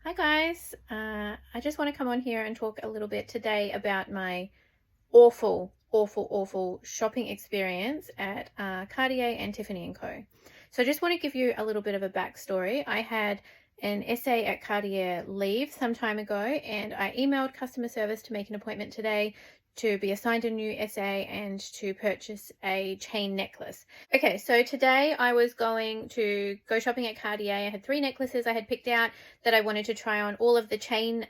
Hi guys, I just want to come on here and talk a little bit today about my awful shopping experience at Cartier and Tiffany Co. So I just want to give you a little bit of a backstory. I had an essay at Cartier leave some time ago, and I emailed customer service to make an appointment today to be assigned a new essay and to purchase a chain necklace. Okay, so today I was going to go shopping at Cartier. I had 3 necklaces I had picked out that I wanted to try on, all of the chain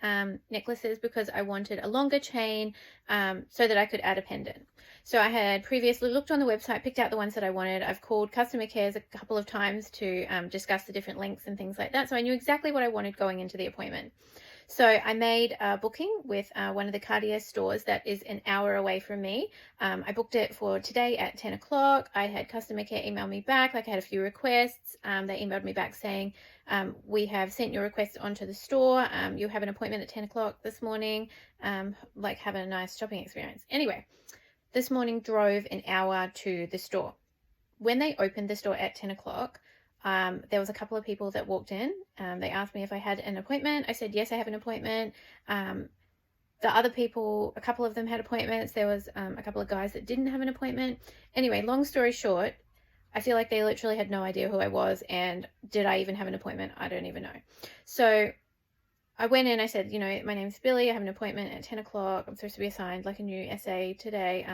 necklaces, because I wanted a longer chain so that I could add a pendant. So I had previously looked on the website, picked out the ones that I wanted. I've called customer cares a couple of times to discuss the different lengths and things like that. So I knew exactly what I wanted going into the appointment. So I made a booking with one of the Cartier stores that is an hour away from me. I booked it for today at 10 o'clock. I had customer care email me back. Like, I had a few requests. They emailed me back saying, we have sent your request onto the store. You have an appointment at 10 o'clock this morning. Like, have a nice shopping experience. Anyway, this morning drove an hour to the store. When they opened the store at 10 o'clock, there was a couple of people that walked in. They asked me if I had an appointment. I said, yes, I have an appointment. The other people, a couple of them had appointments. There was a couple of guys that didn't have an appointment. Anyway, long story short, I feel like they literally had no idea who I was, and did I even have an appointment? I don't even know. So I went in, I said, my name's Billy. I have an appointment at 10 o'clock. I'm supposed to be assigned like a new essay today.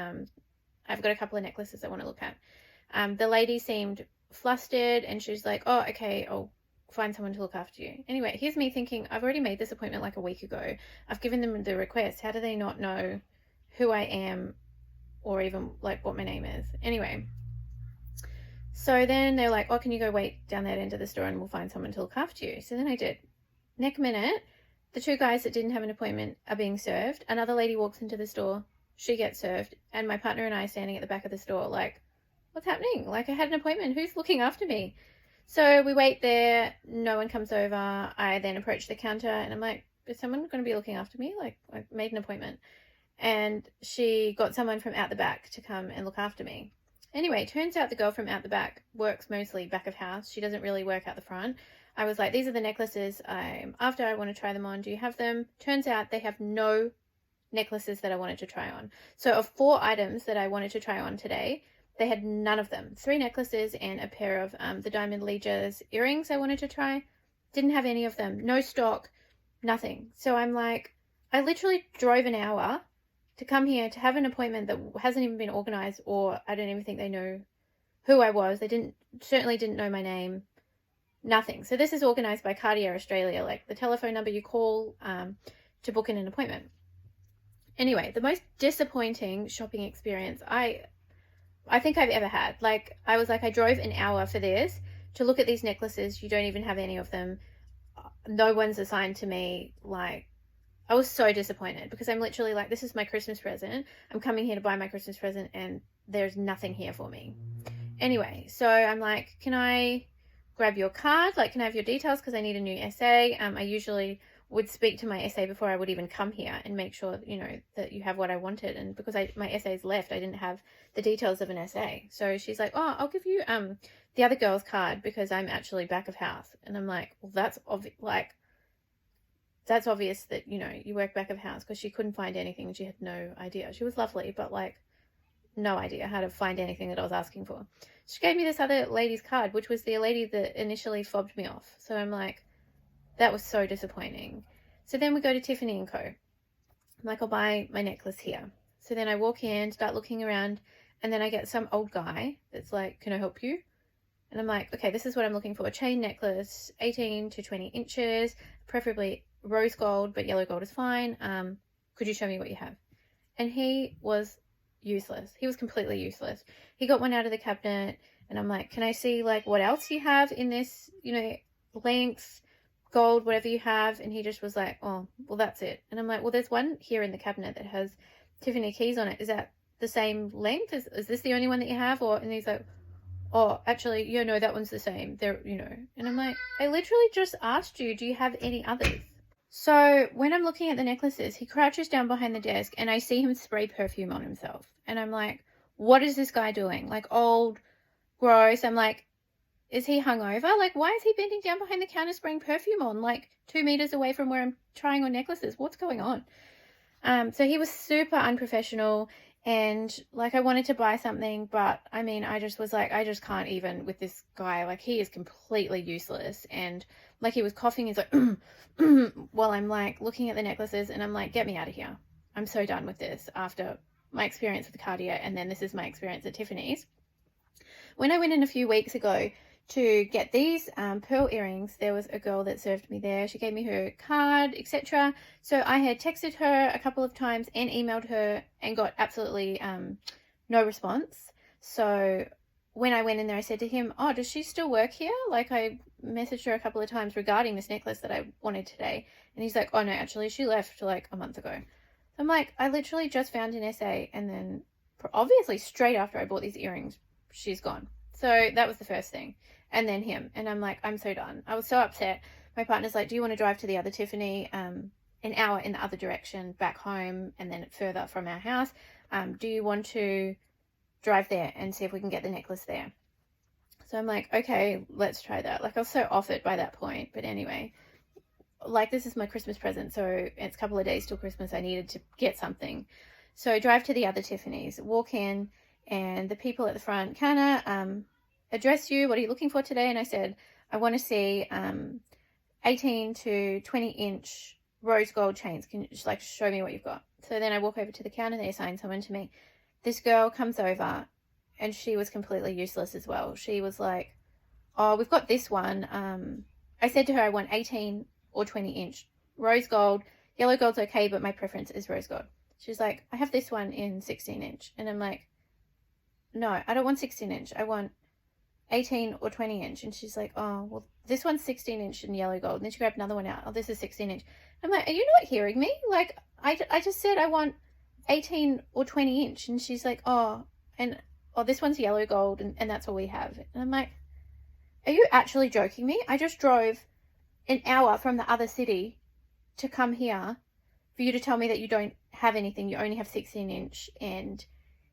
I've got a couple of necklaces I want to look at. The lady seemed flustered, and she was like, oh, okay, I'll find someone to look after you. Anyway, here's me thinking, I've already made this appointment like a week ago. I've given them the request. How do they not know who I am, or even like what my name is? Anyway, so then they're like, oh, can you go wait down that end of the store and we'll find someone to look after you? So then I did. Next minute, the 2 guys that didn't have an appointment are being served. Another lady walks into the store. She gets served. And my partner and I are standing at the back of the store like, what's happening? Like, I had an appointment. Who's looking after me? So we wait there. No one comes over. I then approach the counter and I'm like, is someone going to be looking after me? Like, I made an appointment. And she got someone from out the back to come and look after me. Anyway, turns out the girl from out the back works mostly back of house. She doesn't really work out the front. I was like, these are the necklaces after I want to try them on. Do you have them? Turns out they have no necklaces that I wanted to try on. So of 4 items that I wanted to try on today, they had none of them. 3 necklaces and a pair of the Diamond Legia's earrings I wanted to try. Didn't have any of them. No stock. Nothing. So I'm like, I literally drove an hour to come here to have an appointment that hasn't even been organized, or I don't even think they know who I was. They certainly didn't know my name. Nothing. So this is organized by Cartier Australia, like the telephone number you call to book in an appointment. Anyway, the most disappointing shopping experience I think I've ever had. Like, I was like, I drove an hour for this to look at these necklaces. You don't even have any of them. No one's assigned to me. Like, I was so disappointed because I'm literally like, this is my Christmas present. I'm coming here to buy my Christmas present and there's nothing here for me. Anyway, so I'm like, can I grab your card? Like, can I have your details? Because I need a new essay. I usually would speak to my essay before I would even come here and make sure, that you have what I wanted. And because my essay's left, I didn't have the details of an essay. So she's like, oh, I'll give you the other girl's card because I'm actually back of house. And I'm like, well, that's obvious that, you work back of house, because she couldn't find anything and she had no idea. She was lovely, but like no idea how to find anything that I was asking for. She gave me this other lady's card, which was the lady that initially fobbed me off. So I'm like, that was so disappointing. So then we go to Tiffany Co. I'm like, I'll buy my necklace here. So then I walk in, start looking around, and then I get some old guy that's like, can I help you? And I'm like, okay, this is what I'm looking for. A chain necklace, 18 to 20 inches, preferably rose gold, but yellow gold is fine. Could you show me what you have? And he was useless. He was completely useless. He got one out of the cabinet, and I'm like, can I see like what else you have in this, length, gold, whatever you have? And he just was like, oh, well, that's it. And I'm like, well, there's one here in the cabinet that has Tiffany keys on it. Is that the same length? Is this the only one that you have? And he's like, oh, actually, no, that one's the same. And I'm like, I literally just asked you, do you have any others? So when I'm looking at the necklaces, he crouches down behind the desk and I see him spray perfume on himself. And I'm like, what is this guy doing? Like, old, gross. I'm like, Is he hungover? Like, why is he bending down behind the counter spraying perfume on, like 2 meters away from where I'm trying on necklaces? What's going on? So he was super unprofessional, and like I wanted to buy something, but I mean, I just was like, I just can't even with this guy. Like, he is completely useless. And like, he was coughing. He's like, while I'm like looking at the necklaces, and I'm like, get me out of here. I'm so done with this after my experience with Cartier, and then this is my experience at Tiffany's. When I went in a few weeks ago to get these pearl earrings, there was a girl that served me there. She gave me her card, etc. So I had texted her a couple of times and emailed her and got absolutely no response. So when I went in there, I said to him, oh, does she still work here? Like, I messaged her a couple of times regarding this necklace that I wanted today. And he's like, oh no, actually she left like a month ago. So I'm like, I literally just found an essay, and then obviously straight after I bought these earrings, she's gone. So that was the first thing. And then him. And I'm like, I'm so done. I was so upset. My partner's like, do you want to drive to the other Tiffany, an hour in the other direction back home, and then further from our house? Do you want to drive there and see if we can get the necklace there? So I'm like, okay, let's try that. Like, I was so off it by that point. But anyway, like, this is my Christmas present. So it's a couple of days till Christmas. I needed to get something. So I drive to the other Tiffany's, walk in, and the people at the front kind of address you, what are you looking for today? And I said, I want to see 18 to 20 inch rose gold chains. Can you just like show me what you've got? So then I walk over to the counter, they assign someone to me. This girl comes over, and she was completely useless as well. She was like, oh, we've got this one. I said to her, I want 18 or 20 inch rose gold. Yellow gold's okay, but my preference is rose gold. She's like, I have this one in 16 inch. And I'm like, no, I don't want 16 inch. I want 18 or 20 inch. And she's like, oh, well, this one's 16 inch in yellow gold. And then she grabbed another one out. Oh, this is 16 inch. I'm like, are you not hearing me? Like, I just said I want 18 or 20 inch. And she's like, oh, this one's yellow gold, and that's all we have. And I'm like, are you actually joking me? I just drove an hour from the other city to come here for you to tell me that you don't have anything. You only have 16 inch and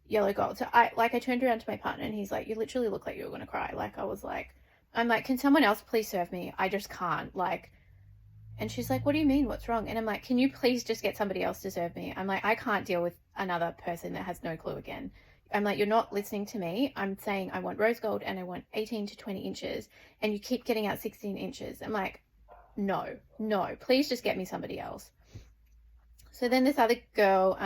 yellow gold. So I turned around to my partner, and he's like, you literally look like you were going to cry. Like, I'm like, can someone else please serve me? I just can't. Like, and she's like, what do you mean? What's wrong? And I'm like, can you please just get somebody else to serve me? I'm like, I can't deal with another person that has no clue again. I'm like, you're not listening to me. I'm saying I want rose gold and I want 18 to 20 inches, and you keep getting out 16 inches. I'm like, no, please just get me somebody else. So then this other girl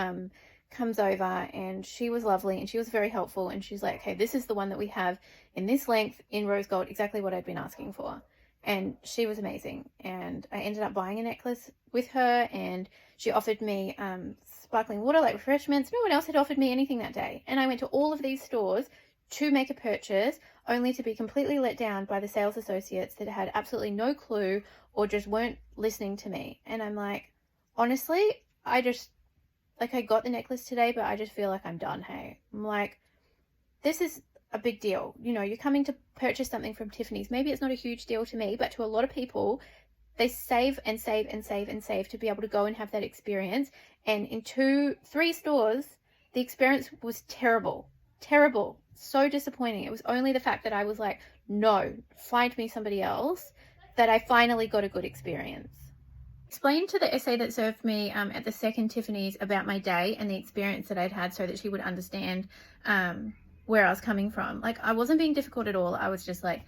comes over, and she was lovely, and she was very helpful, and she's like, okay, this is the one that we have in this length in rose gold, exactly what I'd been asking for. And she was amazing, and I ended up buying a necklace with her, and she offered me sparkling water, like refreshments. No one else had offered me anything that day, and I went to all of these stores to make a purchase, only to be completely let down by the sales associates that had absolutely no clue or just weren't listening to me. And I'm like, honestly, I got the necklace today, but I just feel like I'm done. Hey, I'm like, this is a big deal. You know, you're coming to purchase something from Tiffany's. Maybe it's not a huge deal to me, but to a lot of people, they save and save and save and save to be able to go and have that experience. And in 2-3 stores, the experience was terrible, so disappointing. It was only the fact that I was like, no, find me somebody else, that I finally got a good experience. Explained to the essay that served me at the second Tiffany's about my day and the experience that I'd had, so that she would understand where I was coming from. Like, I wasn't being difficult at all. I was just like,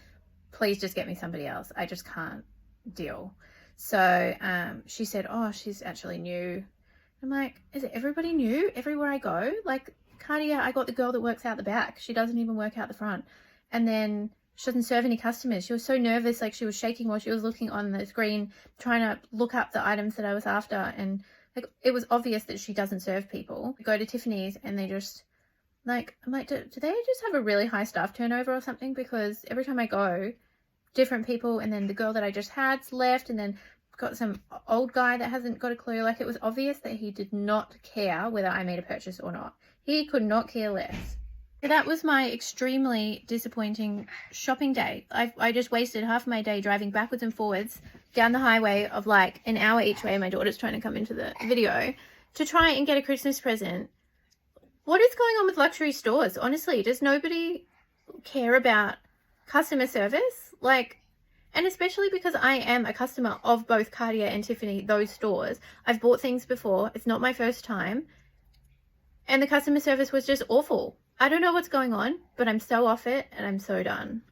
please just get me somebody else. I just can't deal. So she said, oh, she's actually new. I'm like, is it everybody new everywhere I go? Like, Cartier, I got the girl that works out the back. She doesn't even work out the front. And then she doesn't serve any customers. She was so nervous, like she was shaking while she was looking on the screen, trying to look up the items that I was after. And like, it was obvious that she doesn't serve people. I go to Tiffany's, and they just, like, I'm like, do they just have a really high staff turnover or something? Because every time I go, different people, and then the girl that I just had's left, and then got some old guy that hasn't got a clue. Like, it was obvious that he did not care whether I made a purchase or not. He could not care less. So that was my extremely disappointing shopping day. I just wasted half my day driving backwards and forwards down the highway of like an hour each way. My daughter's trying to come into the video to try and get a Christmas present. What is going on with luxury stores? Honestly, does nobody care about customer service. Like, and especially because I am a customer of both Cartier and Tiffany, those stores. I've bought things before. It's not my first time. And the customer service was just awful. I don't know what's going on, but I'm so off it and I'm so done.